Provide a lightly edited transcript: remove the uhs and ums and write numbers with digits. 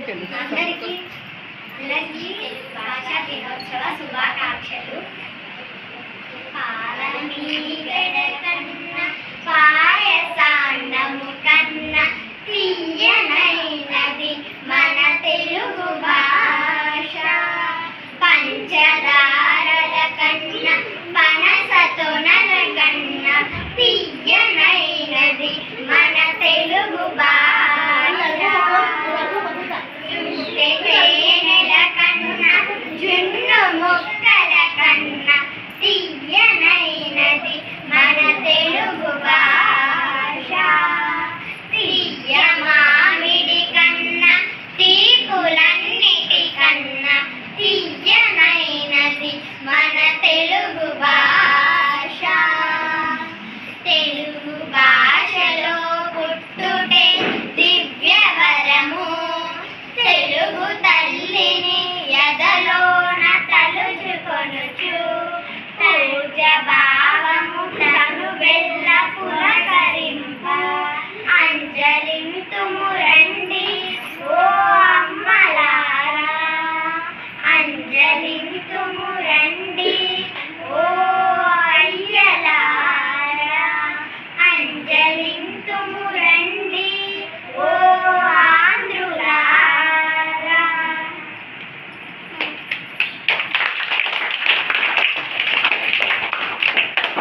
అందరికీ తెలుగు భాషా దినోత్సవ శుభాకాంక్షలు. పాలమీగడ కన్న పాయసాన్నము కన్న తీయనైనది మన తెలుగు భాష. పంచదారల కన్న పనసతొనల కన్న తీయనైనది మన తెలుగు భాష. తేనెల కన్న జున్ను ముక్కల కన్న తీయనైనది మన తెలుగు భాష. తీయ మామిడి కన్న తీపులన్నిటి కన్న తీయనైనది మన తెలుగు భాష. తెలుగు భాషలో పుట్టుటే దివ్యవరము. తెలుగు తల్లిని ఎదలోన తలుచుకొనుచు పూజ భావము తను వెళ్ళ పులకరింప అంజలింతుము రండి ఓ అమ్మలారా, అంజలింతుము రండి.